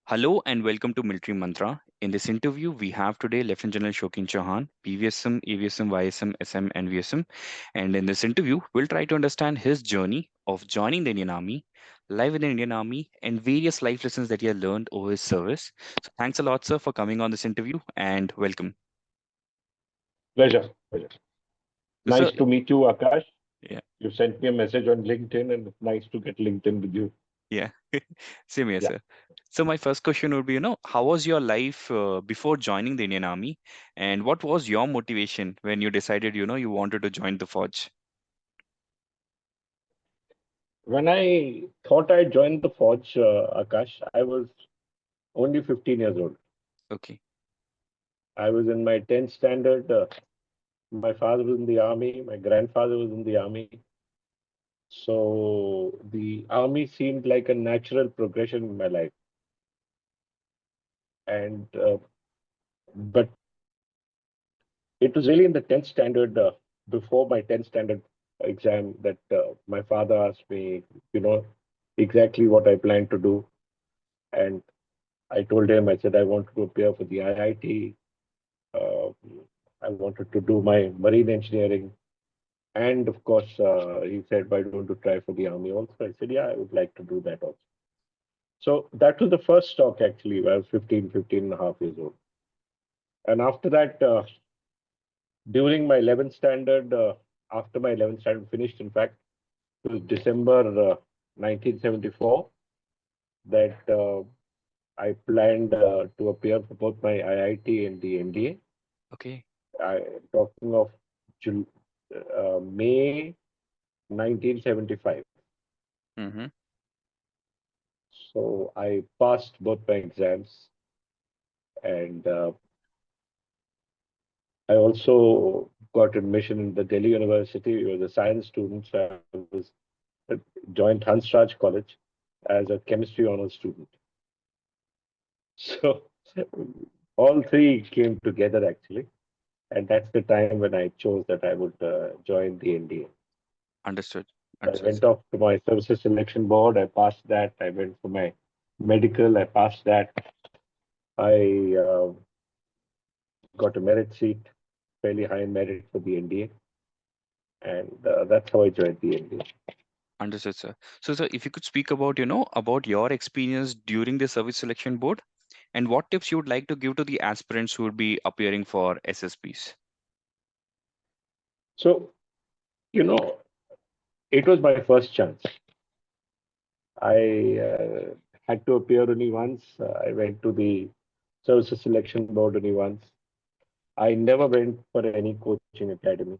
Hello and welcome to Military Mantra. In this interview, we have today Lieutenant General Shokin Chauhan, PVSM, AVSM YSM, SM&VSM. And in this interview, we'll try to understand his journey of joining the Indian Army, life in the Indian Army, and various life lessons that he has learned over his service. So thanks a lot, sir, for coming on this interview and welcome. Pleasure. Pleasure. So, sir, Nice to meet you, Akash. yeah, You sent me a message on LinkedIn, and it's nice to get LinkedIn with you. yeah, same here, Yeah. sir. So my first question would be, how was your life before joining the Indian Army, and what was your motivation when you decided, you wanted to join the forge? When I thought I joined the Forge, Akash, I was only 15 years old. Okay. I was in my 10th standard. My father was in the army. My grandfather was in the army. So the army seemed like a natural progression in my life. And but it was really in the 10th standard, before my 10th standard exam, that my father asked me, you know, exactly what I plan to do. And I told him, I said, I wanted to appear for the IIT. Uh, I wanted to do my marine engineering. And of course, he said, why don't you try for the army also? I said, yeah, I would like to do that also. So that was the first talk, actually, when I was 15 and a half years old. And after that, during my 11th standard, after my 11th standard finished, in fact, it was December 1974 that I planned to appear for both my IIT and the NDA. Okay. Talking of May 1975. Mm-hmm. So I passed both my exams, and I also got admission in the Delhi University. I was a science student, so I was joined Hansraj College as a chemistry honors student. So all three came together actually, and that's the time when I chose that I would join the NDA. Understood. So I Understood, went sir. off to my services selection board. I passed that. I went for my medical. I passed that. I got a merit seat, fairly high merit for the NDA, and that's how I joined the NDA. Understood, sir. So, sir, if you could speak about, about your experience during the service selection board and what tips you would like to give to the aspirants who would be appearing for SSPs. So, you know, it was my first chance. I had to appear only once. I went to the services selection board only once. I never went for any coaching academy.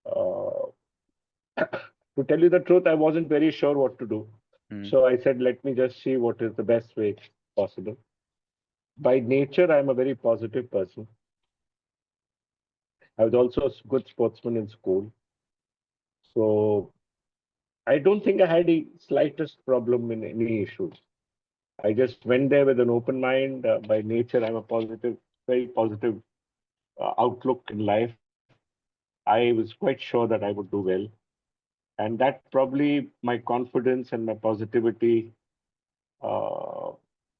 Uh, to tell you the truth, I wasn't very sure what to do. Mm, So I said, let me just see what is the best way possible. By nature, I'm a very positive person. I was also a good sportsman in school. So I don't think I had the slightest problem in any issues. I just went there with an open mind. By nature, I'm a positive, very positive outlook in life. I was quite sure that I would do well. And that probably my confidence and my positivity uh,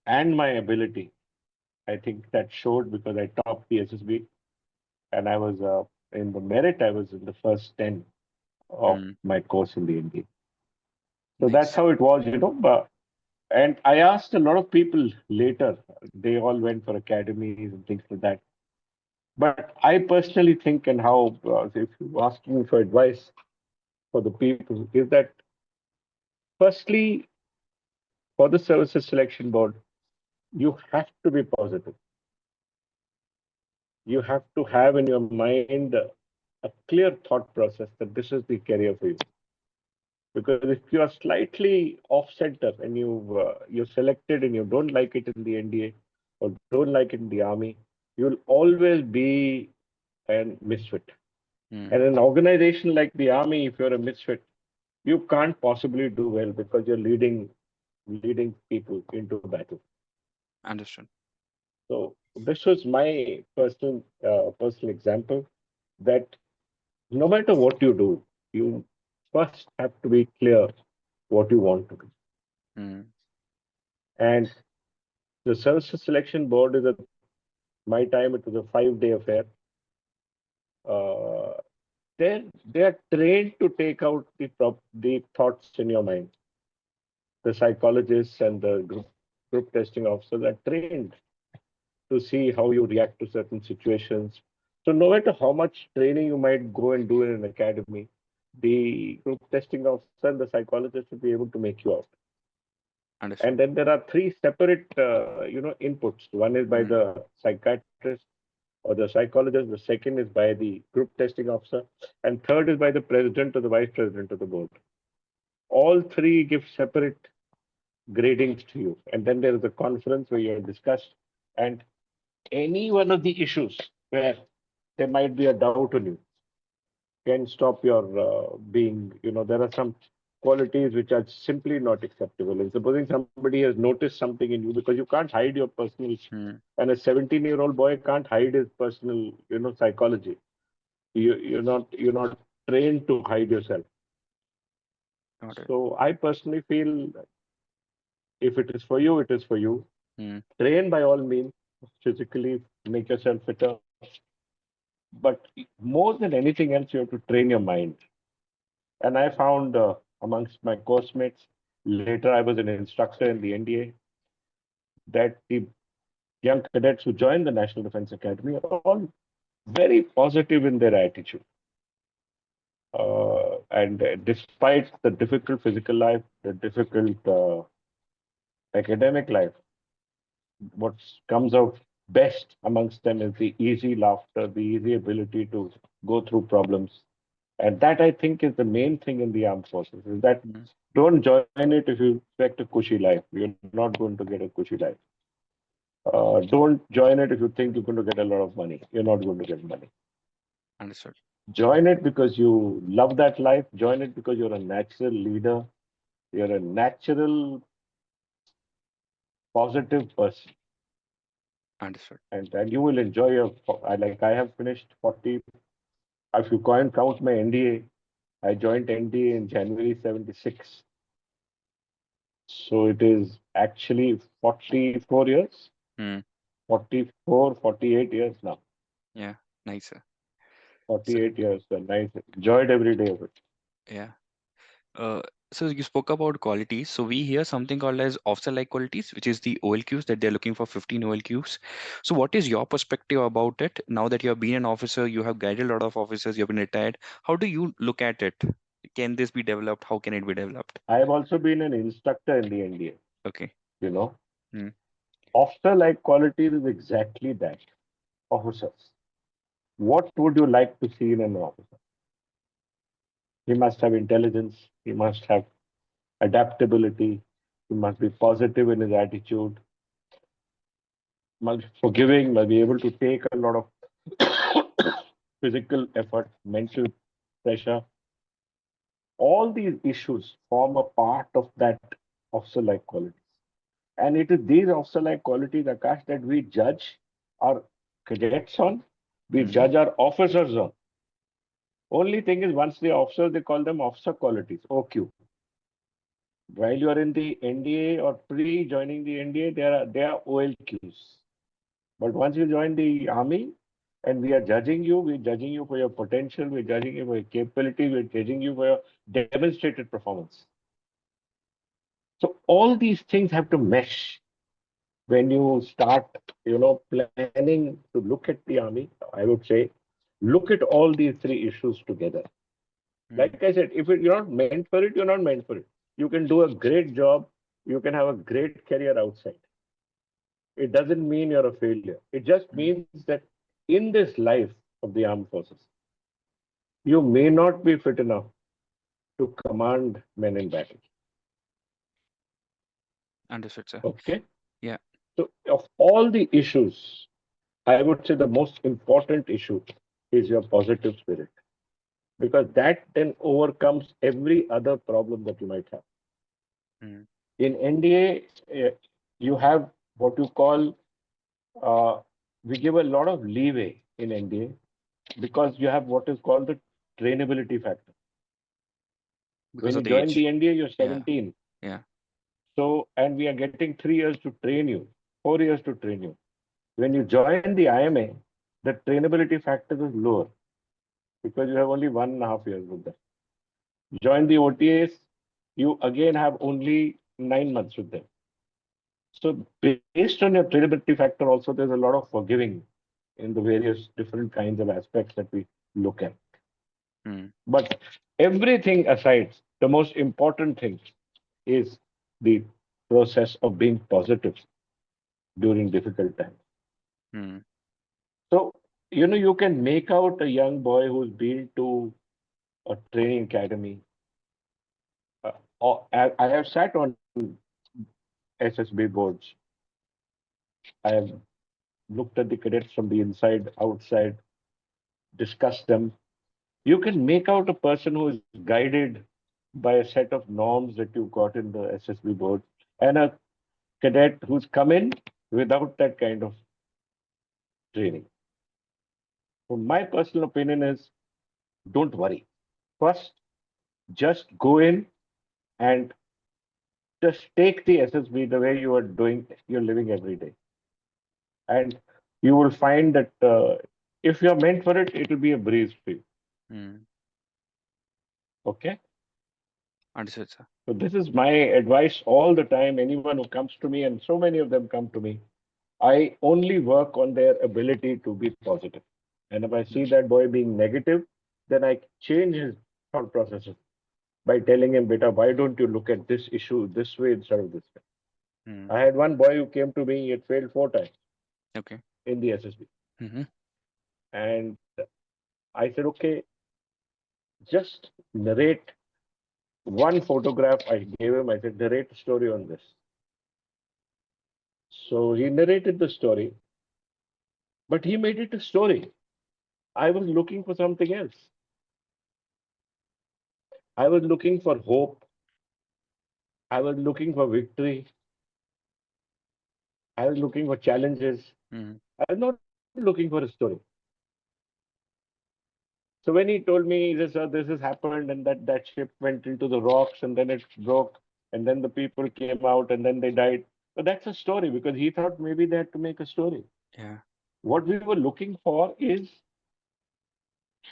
and my ability, I think that showed because I topped the SSB and I was in the merit, I was in the first 10 of mm, my course in the India. So that's nice. how it was, you know. And I asked a lot of people later, they all went for academies and things like that. But I personally think, and how, if you're asking me for advice for the people, is that firstly, for the services selection board, you have to be positive. You have to have in your mind a clear thought process that this is the career for you. Because if you are slightly off center and you're selected and you don't like it in the NDA or don't like it in the army, you'll always be a misfit. Mm, And an organization like the army, if you're a misfit, you can't possibly do well because you're leading people into battle. understood. So this was my personal example that no matter what you do, you first have to be clear what you want to do. Mm, And The services selection board is my time, it was a 5-day affair. Uh, they are trained to take out the thoughts in your mind. The psychologists and the group testing officers are trained to see how you react to certain situations. So no matter how much training you might go and do in an academy, the group testing officer and the psychologist will be able to make you out. And Understood. then there are three separate, inputs. One is by Mm, the psychiatrist or the psychologist. The second is by the group testing officer, and third is by the president or the vice president of the board. All three give separate gradings to you, and then there is a conference where you discuss, and any one of the issues where there might be a doubt on you can stop your being, there are some qualities which are simply not acceptable. And supposing somebody has noticed something in you, because you can't hide your personal, mm, and a 17-year-old boy can't hide his personal, psychology. You're not trained to hide yourself. got it. So I personally feel if it is for you, it is for you. Mm, Train by all means, physically, make yourself fitter. But more than anything else, you have to train your mind. And I found amongst my course mates, later I was an instructor in the NDA, that the young cadets who joined the National Defence Academy are all very positive in their attitude. And despite the difficult physical life, the difficult academic life, what comes out best amongst them is the easy laughter, the easy ability to go through problems. And that I think is the main thing in the armed forces is that mm, don't join it if you expect a cushy life. You're not going to get a cushy life. Don't join it if you think you're going to get a lot of money. You're not going to get money. understood. Join it because you love that life. Join it because you're a natural leader. You're a natural positive person, Understood. and you will enjoy your. Like I have finished 40. If you can't count my NDA, I joined NDA in January 76. So it is actually 44 years, Mm, 44, 48 years now. yeah, nice, sir. So, 48 years. So nice. Enjoyed every day of it. yeah. Uh, so you spoke about qualities. So we hear something called as officer-like qualities, which is the OLQs that they're looking for 15 OLQs. So what is your perspective about it? Now that you have been an officer, you have guided a lot of officers, you've been retired. How do you look at it? Can this be developed? How can it be developed? I have also been an instructor in the NDA. Okay. You know, Mm, officer-like qualities is exactly that. Officers. What would you like to see in an officer? He must have intelligence. He must have adaptability. He must be positive in his attitude. Must be forgiving. Must be able to take a lot of physical effort, mental pressure. All these issues form a part of that officer-like qualities. And it is these officer-like qualities, Akash, that we judge our cadets on, we mm, judge our officers on. Only thing is, once the officers, they call them officer qualities, OQ. While you are in the NDA or pre-joining the NDA, they are OLQs. But once you join the army, and we are judging you, we're judging you for your potential, we're judging you for your capability, we're judging you for your demonstrated performance. So all these things have to mesh when you start, planning to look at the army. I would say, look at all these three issues together. mm, Like I said, if you're not meant for it, you're not meant for it. You can do a great job. You can have a great career outside. It doesn't mean you're a failure. It just mm, means that in this life of the armed forces, you may not be fit enough to command men in battle. understood, sir. Okay. Yeah. So, of all the issues, I would say the most important issue is your positive spirit, because that then overcomes every other problem that you might have. Mm, In NDA, you have what you call, uh, we give a lot of leeway in NDA because you have what is called the trainability factor. because When of you the join age. the NDA, you're Yeah. 17. Yeah. So, and we are getting 3 years to train you. 4 years to train you. When you join the IMA, the trainability factor is lower because you have only 1.5 years with them. Join the OTAs, you again have only 9 months with them. So based on your trainability factor, also there's a lot of forgiving in the various different kinds of aspects that we look at. Hmm. But everything aside, the most important thing is the process of being positive during difficult times. Hmm. So, you can make out a young boy who's been to a training academy. I have sat on SSB boards. I have looked at the cadets from the inside, outside, discussed them. You can make out a person who is guided by a set of norms that you got in the SSB board and a cadet who's come in without that kind of training. So my personal opinion is don't worry. First, just go in and just take the SSB the way you are doing, you're living every day. And you will find that if you're meant for it, it will be a breeze for you. Hmm. Okay. Understood, sir. So this is my advice all the time. Anyone who comes to me, and so many of them come to me, I only work on their ability to be positive. And if I see Hmm. that boy being negative, then I change his thought processes by telling him, beta, why don't you look at this issue this way instead of this way? Hmm. I had one boy who came to me, he had failed 4 times Okay. in the SSB. Mm-hmm. And I said, okay, just narrate one photograph I gave him. I said, narrate a story on this. So he narrated the story, but he made it a story. I was looking for something else. I was looking for hope. I was looking for victory. I was looking for challenges. Mm-hmm. I was not looking for a story. So when he told me this has happened and that ship went into the rocks and then it broke and then the people came out and then they died. But that's a story because he thought maybe they had to make a story. Yeah. What we were looking for is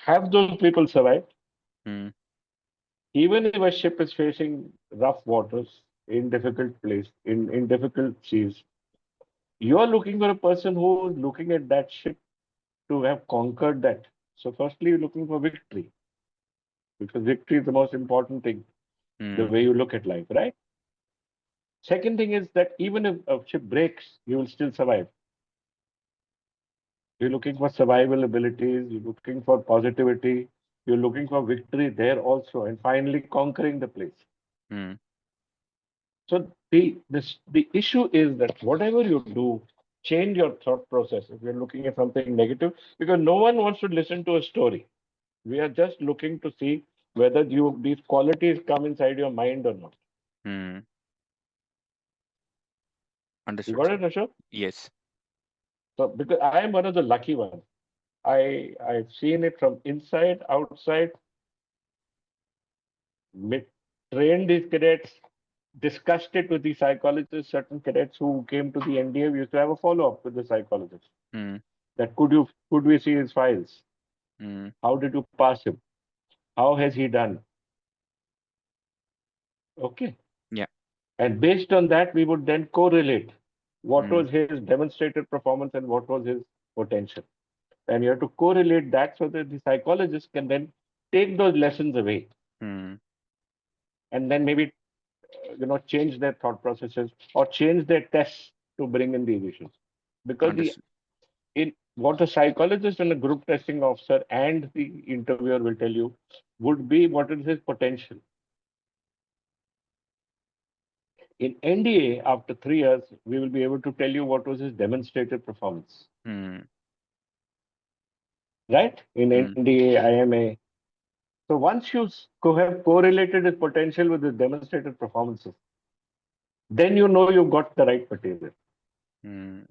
have those people survive, Hmm. even if a ship is facing rough waters in difficult place, in difficult seas. You are looking for a person who is looking at that ship to have conquered that. So firstly, you're looking for victory because victory is the most important thing, the Hmm. way you look at life, right? Second thing is that even if a ship breaks, you will still survive. You're looking for survival abilities, you're looking for positivity, you're looking for victory there also, and finally conquering the place. Hmm. So the issue is that whatever you do, change your thought process if you're looking at something negative, because no one wants to listen to a story. We are just looking to see whether these qualities come inside your mind or not. Hmm. You Understood, got sir. it, Ashok? Yes. So because I am one of the lucky ones. I've seen it from inside, outside, mit, trained these cadets, discussed it with the psychologists. Certain cadets who came to the NDA, we used to have a follow up with the psychologist. Hmm. That could we see his files? Hmm. How did you pass him? How has he done? Okay. Yeah. And based on that, we would then correlate what Hmm. was his demonstrated performance and what was his potential. And you have to correlate that so that the psychologist can then take those lessons away Hmm. and then maybe change their thought processes or change their tests to bring in these issues. Because the Understood. in what a psychologist and a group testing officer and the interviewer will tell you would be what is his potential. In NDA, after 3 years, we will be able to tell you what was his demonstrated performance, Hmm. right? In Hmm. NDA, IMA. So once you have correlated his potential with his demonstrated performances, then you know you've got the right material. Hmm.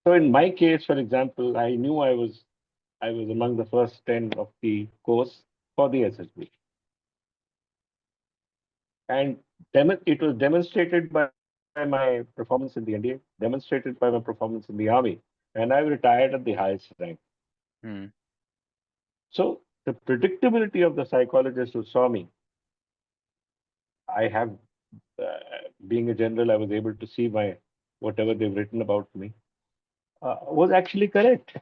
So in my case, for example, I knew I was among the first 10 of the course for the SSB. And it was demonstrated by my performance in the NDA, demonstrated by my performance in the army, and I retired at the highest rank. mm, So the predictability of the psychologist who saw me, I have, being a general, I was able to see my whatever they've written about me was actually correct.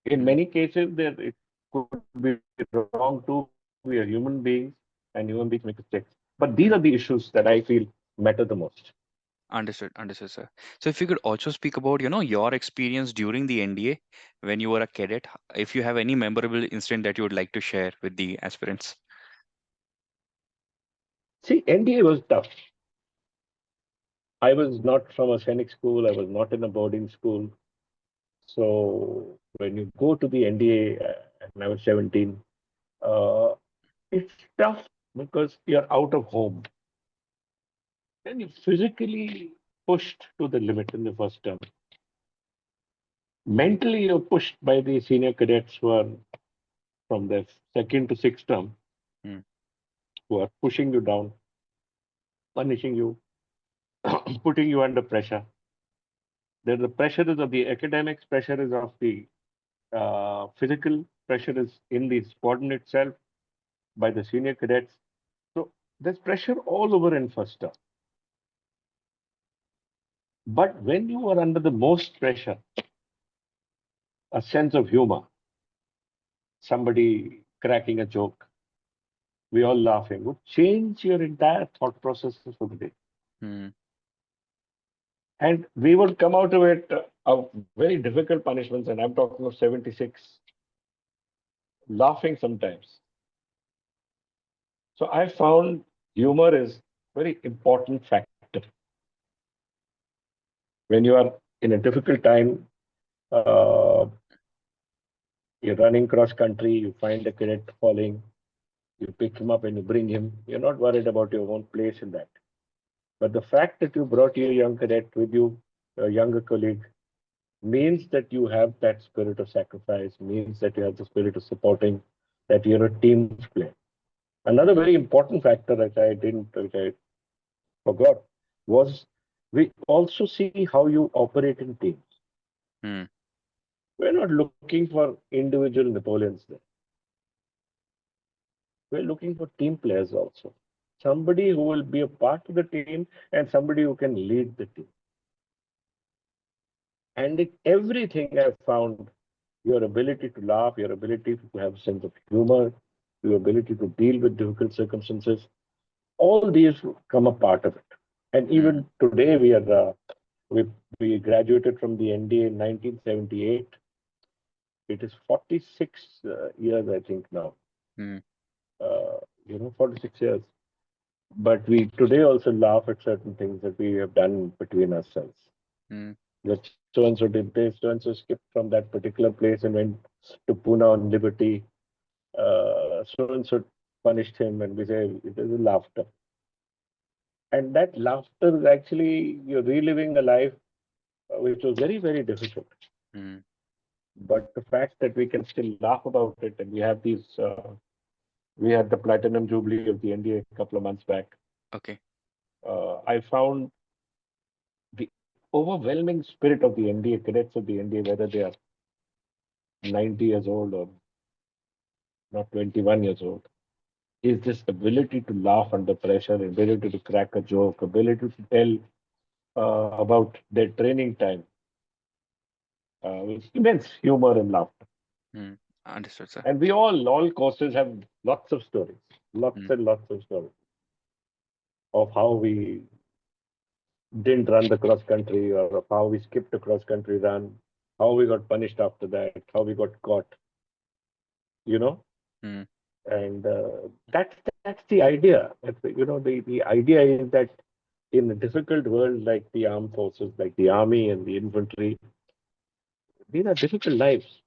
In mm. many cases, there it could be wrong too. We are human beings, and human beings make mistakes. But these are the issues that I feel matter the most. Understood, understood, sir. So if you could also speak about, your experience during the NDA when you were a cadet, if you have any memorable incident that you would like to share with the aspirants. See, NDA was tough. I was not from a scenic school. I was not in a boarding school. So when you go to the NDA, and I was 17, uh, it's tough because you're out of home and you physically pushed to the limit in the first term. Mentally, you're pushed by the senior cadets who are from the second to sixth term, Mm, who are pushing you down, punishing you, putting you under pressure. The pressure is of the academics, pressure is of the physical, pressure is in the squadron itself by the senior cadets. So there's pressure all over in first term. But when you are under the most pressure, a sense of humor, somebody cracking a joke, we all laughing, would change your entire thought processes for the day. mm, And we would come out of it of very difficult punishments, and I'm talking of 76, laughing sometimes. So I found humor is very important factor. When you are in a difficult time, uh, you're running cross country, you find a cadet falling, you pick him up and you bring him. You're not worried about your own place in that. But the fact that you brought your young cadet with you, a younger colleague, means that you have that spirit of sacrifice, means that you have the spirit of supporting, that you're a team player. Another very mm, important factor that which I forgot, was we also see how you operate in teams. mm, We're not looking for individual Napoleons there. We're looking for team players also. Somebody who will be a part of the team and somebody who can lead the team. And in everything I've found, your ability to laugh, your ability to have a sense of humor, your ability to deal with difficult circumstances, all these come a part of it. And mm. even today, we, we graduated from the NDA in 1978. It is 46 years, I think, now. Mm, 46 years. But we today also laugh at certain things that we have done between ourselves. mm, That so and so did this, so and so skipped from that particular place and went to Pune on liberty. So and so punished him, and we say it is a laughter. And that laughter is actually you're reliving a life which was very, very difficult. mm. But the fact that we can still laugh about it, and we have we had the platinum jubilee of the NDA a couple of months back. Okay. I found the overwhelming spirit of the NDA cadets of the NDA, whether they are 90 years old or not 21 years old, is this ability to laugh under pressure, ability to crack a joke, ability to tell about their training time with immense humor and laughter. Mm. Understood, sir. And we all courses have lots of stories, lots Mm, and lots of stories of how we didn't run the cross country or of how we skipped a cross country run, how we got punished after that, how we got caught, you know. mm, And that's the idea. The idea is that in a difficult world like the armed forces, like the army and the infantry, these are difficult lives.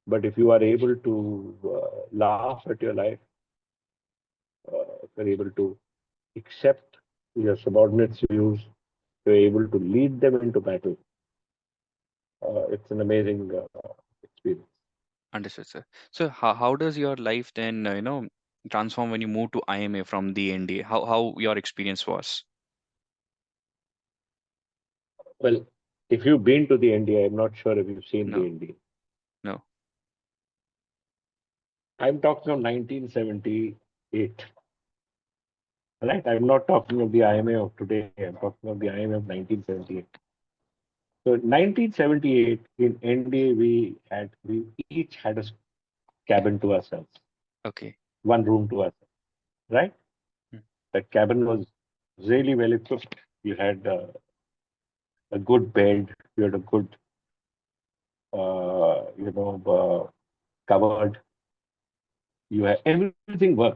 But if you are able to laugh at your life, if you're able to accept your subordinates' views, you're able to lead them into battle. It's an amazing experience. understood, sir. So how does your life then, transform when you move to IMA from the NDA? How your experience was? Well, if you've been to the NDA, I'm not sure if you've seen the No, NDA. no. I'm talking of 1978, right? I'm not talking of the IMA of today. I'm talking of the IMA of 1978. So 1978 in NDA, we each had a cabin to ourselves, Okay. one room to ourselves, right? Mm, That cabin was really well equipped. You had a good bed. You had a good, cupboard. You had everything worked,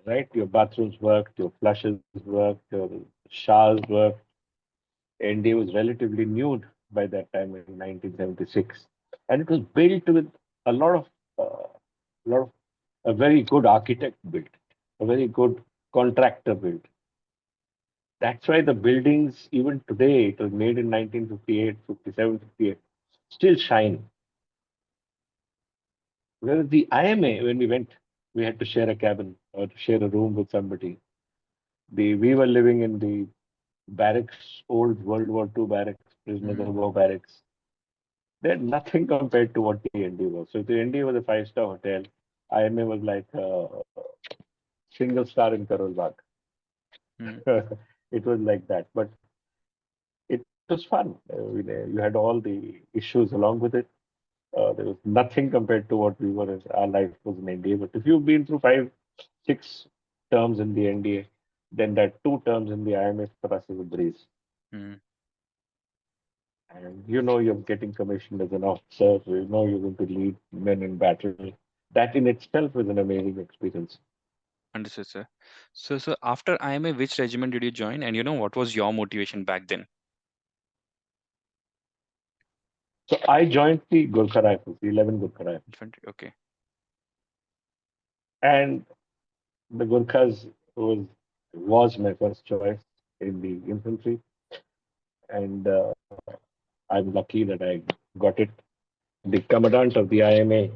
right? Your bathrooms worked, your flushes worked, your showers worked. NDA was relatively new by that time in 1976, and it was built with a lot of, a lot of a very good architect built, a very good contractor built. That's why the buildings, even today, it was made in 1958, 57, 58, still shine. Whereas the IMA, when we went, we had to share a cabin or to share a room with somebody. We were living in the barracks, old World War II barracks, prisoners of mm, war barracks. They're nothing compared to what the ND was. So the ND was a five-star hotel. IMA was like a single star in Karol Bagh. mm, It was like that, but it was fun. You had all the issues along with it. There was nothing compared to what we were. Our life was in NDA. But if you've been through 5, 6 terms in the NDA, then that 2 terms in the IMF for us is a breeze. mm. And you know you're getting commissioned as an officer. So you know you're going to lead men in battle. That in itself is an amazing experience. Understood, sir. So after IMA, which regiment did you join? And what was your motivation back then? So I joined the Gurkha Rifles, the 11 Gurkha Rifles. Infantry. Okay. And the Gurkhas was my first choice in the infantry. And I'm lucky that I got it. The commandant of the IMA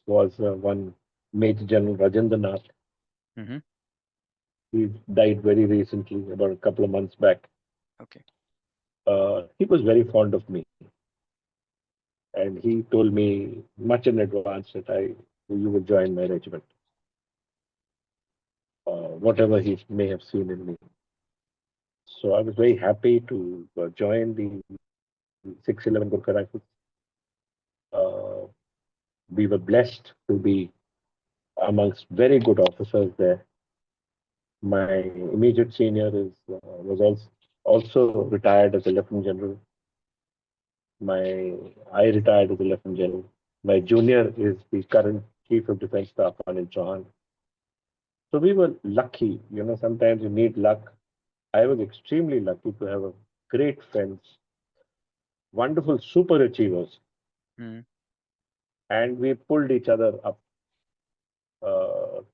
was one Major General Rajendra Nath. Mm-hmm. He died very recently, about a couple of months back. Okay. He was very fond of me, and he told me much in advance that you will join my regiment, whatever he may have seen in me. So I was very happy to join the 611 Gurkha Rifles. Uh, we were blessed to be amongst very good officers there. My immediate senior was also retired as a lieutenant general. I retired as a lieutenant general. My junior is the current chief of defense staff, Anil Chauhan. So we were lucky. Sometimes you need luck. I was extremely lucky to have a great friends, wonderful super achievers, Mm, and we pulled each other up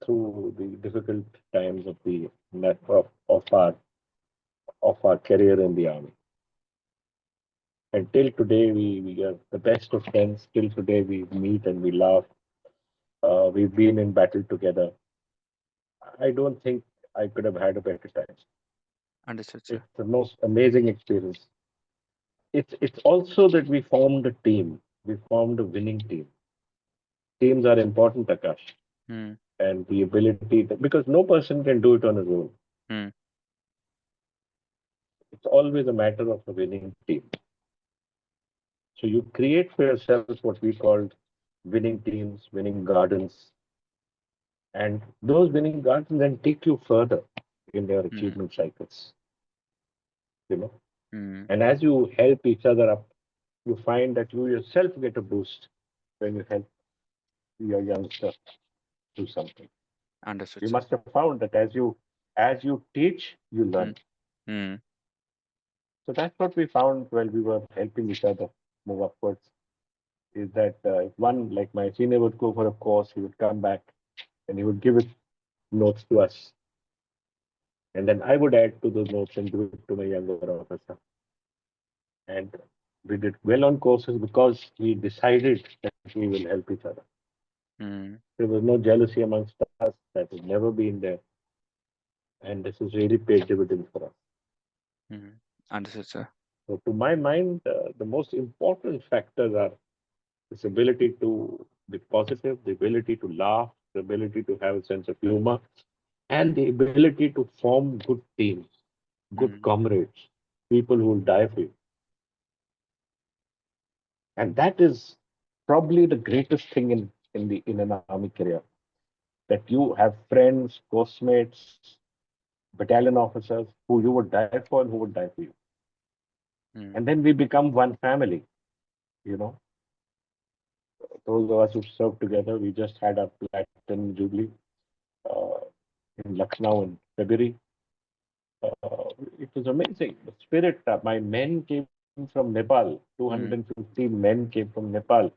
through the difficult times of our career in the army. And till today, we are the best of friends. Till today, we meet and we laugh. We've been in battle together. I don't think I could have had a better time. understood, sir. It's the most amazing experience. It's also that we formed a team. We formed a winning team. Teams are important, Akash, Mm, and the because no person can do it on his own. mm, It's always a matter of a winning team. So you create for yourself what we called winning teams, winning gardens, and those winning gardens then take you further in their mm, achievement cycles. You know, mm. and as you help each other up, you find that you yourself get a boost when you help your youngster do something. Understood, You sir. must have found that as you teach, you Mm, learn. mm, So that's what we found while we were helping each other move upwards. Is that if one like my senior would go for a course, he would come back and he would give his notes to us, and then I would add to those notes and give it to my younger officer. And we did well on courses because we decided that we will help each other. mm. There was no jealousy amongst us. That has never been there, and this has really paid dividends for us. Mm. Understood, sir. So, to my mind, the most important factors are this ability to be positive, the ability to laugh, the ability to have a sense of humor, and the ability to form good teams, good Mm. comrades, people who will die for you. And that is probably the greatest thing in an army career, that you have friends, postmates, battalion officers who you would die for and who would die for you. And Mm. then we become one family, you know. Those of us who served together, we just had our platinum jubilee uh, in Lucknow in February. It was amazing. The spirit, my men came from Nepal, Mm. 250 men came from Nepal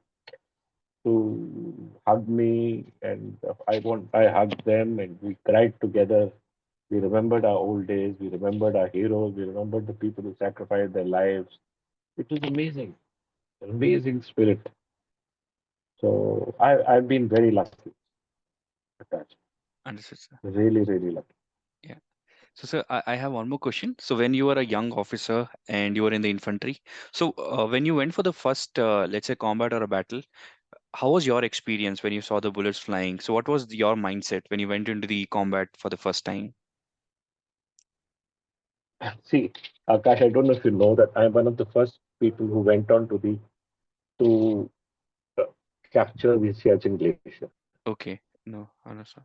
to hug me, and I hugged them, and we cried together. We remembered our old days. We remembered our heroes. We remembered the people who sacrificed their lives. It was amazing, an amazing spirit. So I've been very lucky, attached. Understood, sir. Really, really lucky. Yeah. So, sir, I have one more question. So, when you were a young officer and you were in the infantry, so when you went for the first, let's say, combat or a battle, how was your experience when you saw the bullets flying? So, what was your mindset when you went into the combat for the first time? See, Akash, I don't know if you know that I'm one of the first people who went on to uh, capture the Siachen Glacier Okay. No, understood.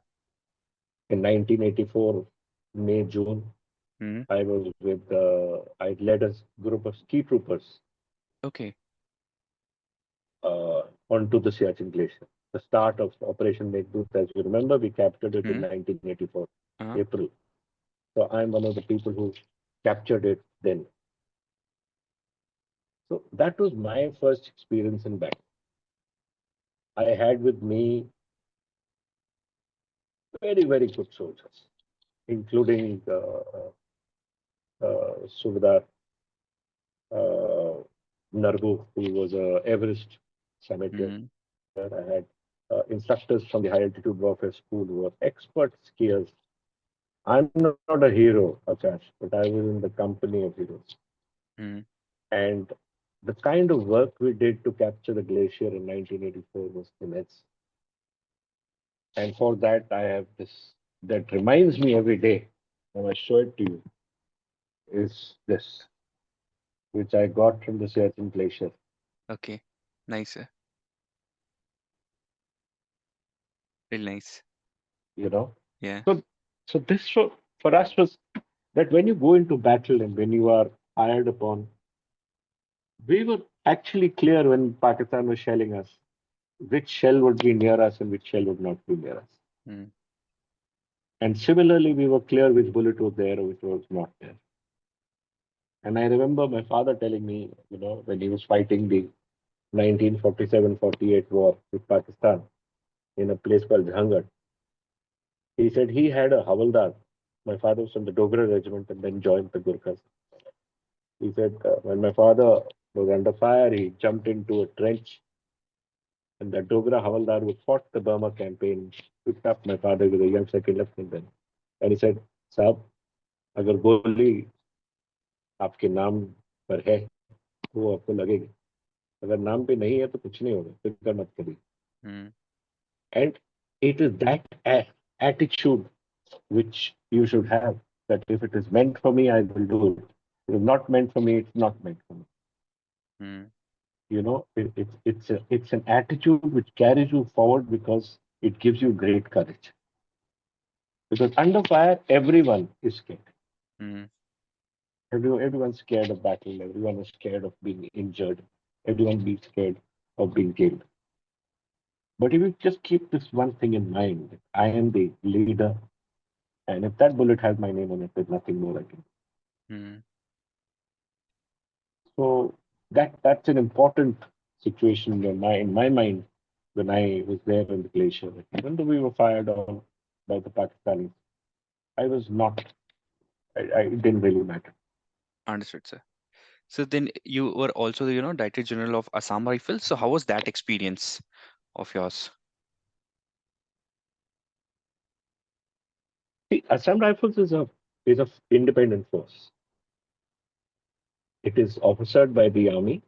in 1984, May June. Mm. I led a group of ski troopers Okay. onto the Siachen Glacier. The start of Operation Meghdoot, as you remember, we captured it in Mm. 1984, Uh, April. So I'm one of the people who captured it then. So that was my first experience in battle. I had with me very, very good soldiers, including Surdar uh, Nargu, who was a Everest summiter. mm. I had instructors from the high altitude warfare school who were expert skiers. I'm not a hero, Akash, but I was in the company of heroes. Mm. And the kind of work we did to capture the glacier in 1984 was immense. And for that, I have this that reminds me every day, and I show it to you, is this, which I got from the Siachen Glacier, Okay. Nice, sir. Real nice. you know. Yeah. So, so this for us was that when you go into battle and when you are hired upon, we were actually clear when Pakistan was shelling us, which shell would be near us and which shell would not be near us. Mm. And similarly, we were clear which bullet was there or which was not there. And I remember my father telling me, when he was fighting the 1947-48 war with Pakistan in a place called Jhangat, he said he had a Havaldar. My father was from the Dogra regiment and then joined the Gurkhas. He said when my father was under fire, he jumped into a trench, and the Dogra Havaldar who fought the Burma campaign picked up my father with a young second lieutenant then. And he said, Saab, अगर गोली आपके नाम पर है तो वो आपको लगेगी, अगर नाम पे नहीं है तो कुछ नहीं होगा, फिक्र मत करिए. Mm. And it is that attitude which you should have, that if it is meant for me, I will do it. If it is not meant for me, it's not meant for me. Mm. It's an attitude which carries you forward because it gives you great courage. Because under fire, everyone is scared. Mm. Everyone's scared of battle. Everyone is scared of being injured. Everyone be scared of being killed. But if you just keep this one thing in mind, that I am the leader, and if that bullet has my name on it, there's nothing more I can do. Mm. So that's an important situation in my mind when I was there in the glacier. Even though we were fired on by the Pakistanis, I was not. It didn't really matter. Understood, sir. So then you were also the, Director General of Assam Rifles. So how was that experience of yours? See, Assam Rifles is a independent force. It is officered by the army,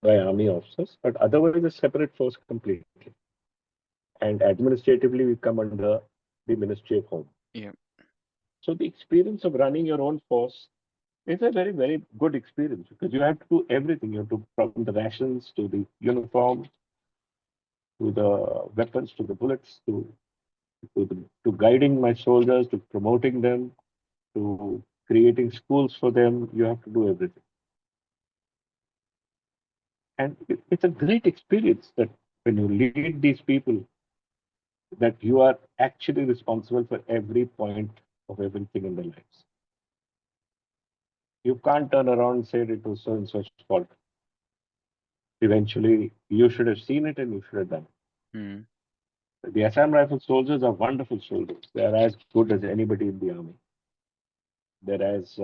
by army officers, but otherwise a separate force completely. And administratively, we come under the Ministry of Home. Yeah. So the experience of running your own force is a very, very good experience because you have to do everything. You have to, from the rations to the uniform, to the weapons, to the bullets, to guiding my soldiers, to promoting them, to creating schools for them. You have to do everything. And it's a great experience that when you lead these people, that you are actually responsible for every point of everything in their lives. You can't turn around and say it was so and so's fault. Eventually, you should have seen it and you should have done Mm. it. The Assam Rifle soldiers are wonderful soldiers. They are as good as anybody in the army. They're as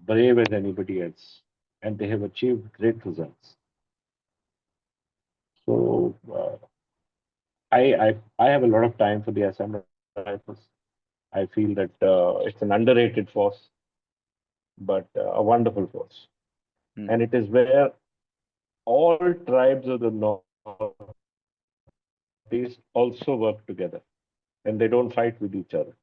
brave as anybody else. And they have achieved great results. So I have a lot of time for the Assam Rifles. I feel that it's an underrated force, but a wonderful force. Mm. And it is where all tribes of the Northeast also work together and they don't fight with each other.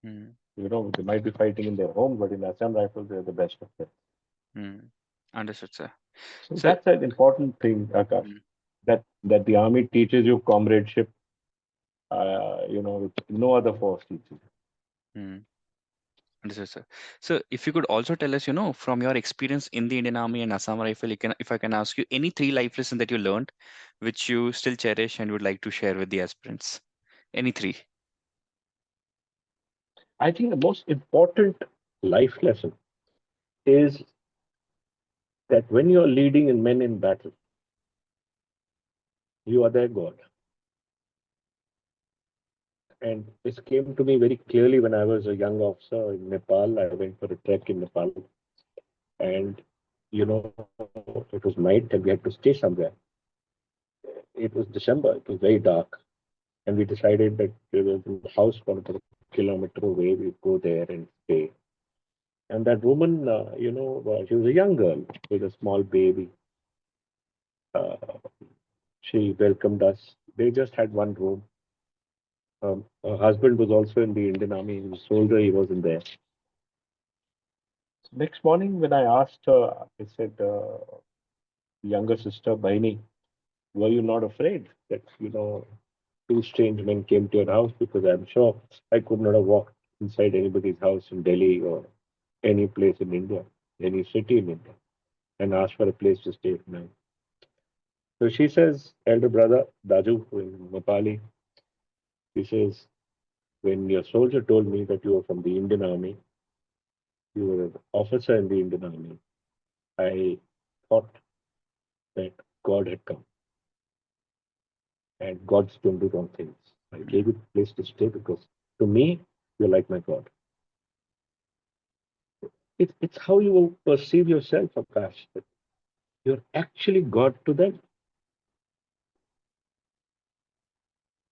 Mm. They might be fighting in their home, but in Assam Rifles, they're the best of them. Mm. Understood, sir. So So, that's an important thing, Akash, mm. that the army teaches you comradeship, which no other force teaches. Mm. Understood, sir. So, if you could also tell us, from your experience in the Indian Army and Assam Rifle, if I can ask you any three life lessons that you learned, which you still cherish and would like to share with the aspirants. Any three? I think the most important life lesson is that when you're leading in men in battle, you are their God. And this came to me very clearly when I was a young officer in Nepal. I went for a trek in Nepal, and it was night, and we had to stay somewhere. It was December. It was very dark, and we decided that there was a house about a kilometer away. We'd go there and stay. And that woman, she was a young girl with a small baby. Uh, she welcomed us. They just had one room. Her husband was also in the Indian Army. He was a soldier. He wasn't there. Next morning, when I asked her, I said, younger sister, Baini, were you not afraid that, two strange men came to your house? Because I'm sure I could not have walked inside anybody's house in Delhi or any place in India, any city in India, and asked for a place to stay at night. So she says, elder brother, Daju, who is Nepali, he says, when your soldier told me that you were from the Indian Army, you were an officer in the Indian Army, I thought that God had come and God's don't do wrong things. I Mm. gave you a place to stay because to me, you're like my God. It's how you perceive yourself, Akash. That you're actually God to them.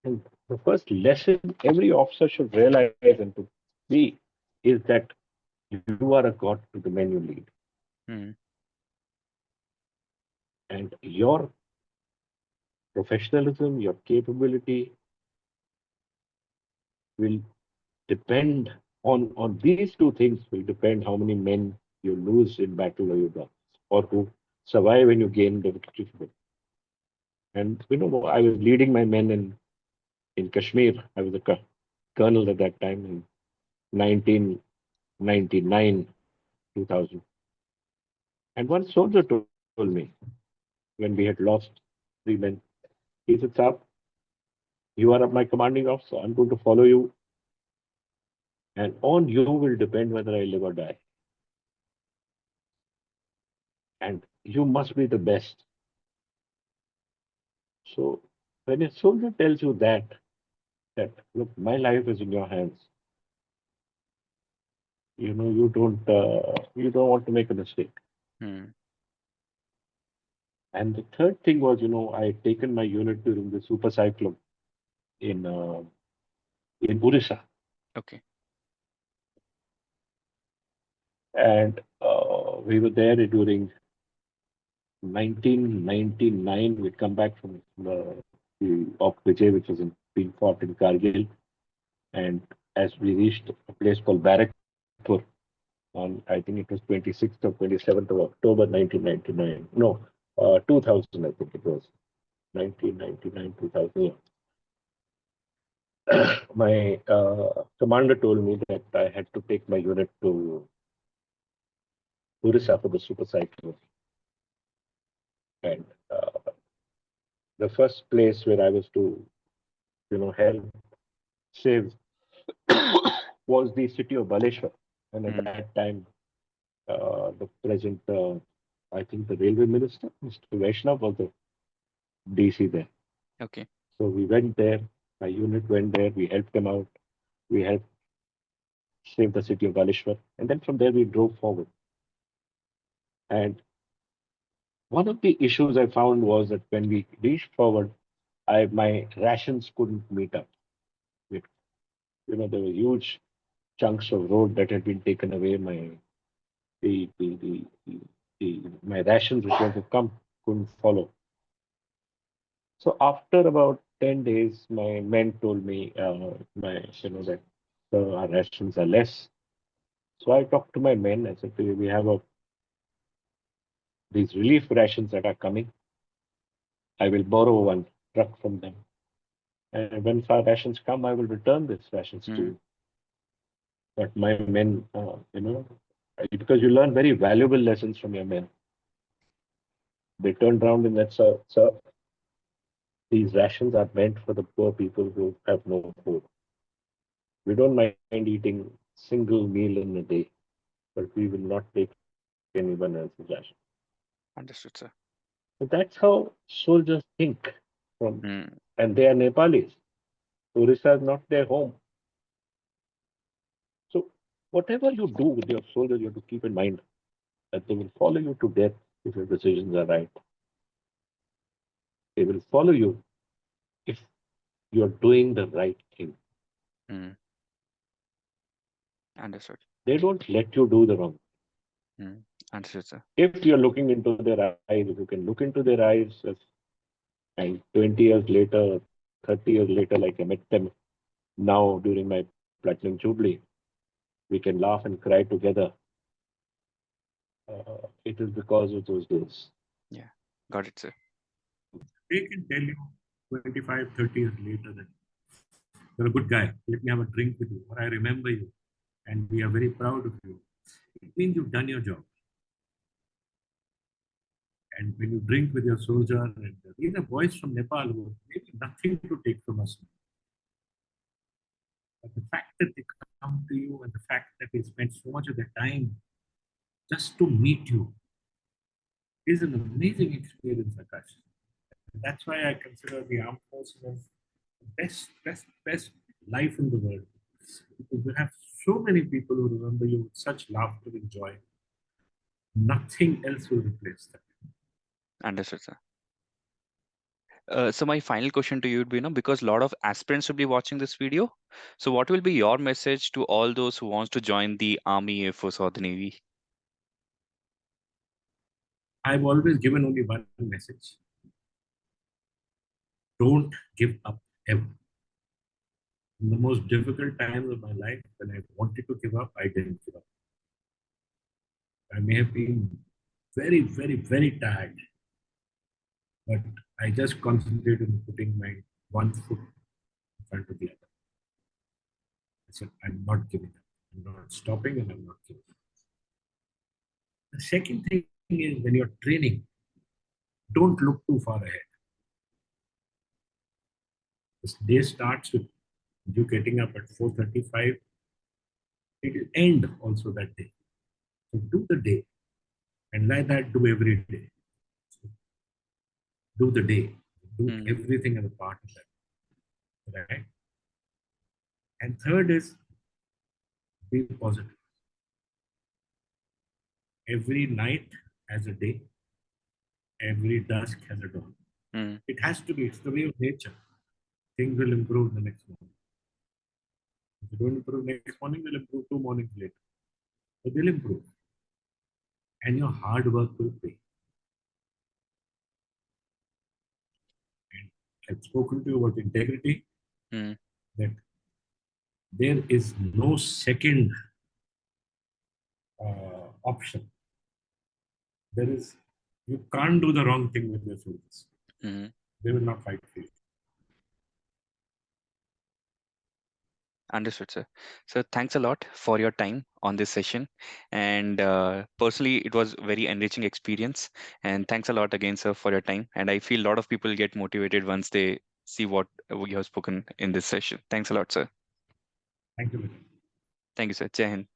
And the first lesson every officer should realize and to be is that you are a God to the men you lead. Mm. And your professionalism, your capability will depend on these two things will depend how many men you lose in battle or you don't, or who survive when you gain the victory. And I was leading my men in Kashmir. I was a colonel at that time in 1999, 2000. And one soldier told me when we had lost 3 men, he said, Saab, you are my commanding officer. I'm going to follow you, and on you will depend whether I live or die. And you must be the best. So when a soldier tells you that look, my life is in your hands, you don't want to make a mistake. Mm. And the third thing was, I had taken my unit during the super cyclone in in Orissa, Okay. and We were there during 1999. We'd come back from the Op Vijay, which was being fought in Kargil. And as we reached a place called Barrackpur on, I think it was 26th or 27th of October 1999. No, 2000, I think it was. 1999, 2000. My commander told me that I had to take my unit to Orissa for the super cyclone. And the first place where I was to, help save was the city of Baleshwar. And at Mm. that time, the present, I think the railway minister, Mr. Vaishnav, was the DC there. Okay. So we went there. My unit went there. We helped them out. We helped save the city of Baleshwar. And then from there, we drove forward. And one of the issues I found was that when we reached forward, my rations couldn't meet up. With, there were huge chunks of road that had been taken away. My rations which were to come couldn't follow. So after about 10 days, my men told me, that our rations are less. So I talked to my men. I said, we have these relief rations that are coming. I will borrow one truck from them. And when our rations come, I will return these rations to Mm. you. But my men, because you learn very valuable lessons from your men. They turned around and said, sir, these rations are meant for the poor people who have no food. We don't mind eating single meal in a day, but we will not take anyone else's ration. Understood, sir. So that's how soldiers think from, Mm. and they are Nepalis. Orissa is not their home. So whatever you do with your soldiers, you have to keep in mind that they will follow you to death if your decisions are right. They will follow you if you're doing the right thing. Mm. Understood. They don't let you do the wrong. Mm. Understood, sir. If you're looking into their eyes, if you can look into their eyes, and 20 years later, 30 years later, like I met them now during my Platinum Jubilee, we can laugh and cry together. It is because of those days. Yeah. Got it, sir. They can tell you 25, 30 years later that you're a good guy. Let me have a drink with you, or I remember you, and we are very proud of you. It means you've done your job. And when you drink with your soldier, and even a voice from Nepal who maybe nothing to take from us, but the fact that they come to you and the fact that they spend so much of their time just to meet you is an amazing experience, Akash. And that's why I consider the armed forces as the best life in the world. Because you have so many people who remember you with such laughter and joy. Nothing else will replace that. Understood, sir. So my final question to you would be, because a lot of aspirants will be watching this video. So what will be your message to all those who wants to join the Army, Air Force, or the Navy? I've always given only one message. Don't give up ever. In the most difficult times of my life, when I wanted to give up, I didn't give up. I may have been very, very, very tired, but I just concentrated on putting my one foot in front of the other. I said, I'm not giving up. I'm not stopping and I'm not giving up. The second thing is when you're training, don't look too far ahead. This day starts with you getting up at 4:35. It will end also that day. So do the day. And like that, do every day. So do the day. Do Mm. everything as a part of that. Right? And third is be positive. Every night has a day, every dusk has a dawn. Mm. It has to be, it's the way of nature. Things will improve the next morning. If you don't improve next morning, they'll improve 2 mornings later. But they'll improve. and your hard work will pay. And I've spoken to you about integrity, Mm, that there is no second option. There is, you can't do the wrong thing with your soldiers. mhm. They will not fight for you. Understood, sir. So thanks a lot for your time on this session. And personally, it was very enriching experience. And thanks a lot again, sir, for your time. And I feel a lot of people get motivated once they see what you have spoken in this session. Thanks a lot, sir. Thank you very much. Thank you, sir. Jai Hind.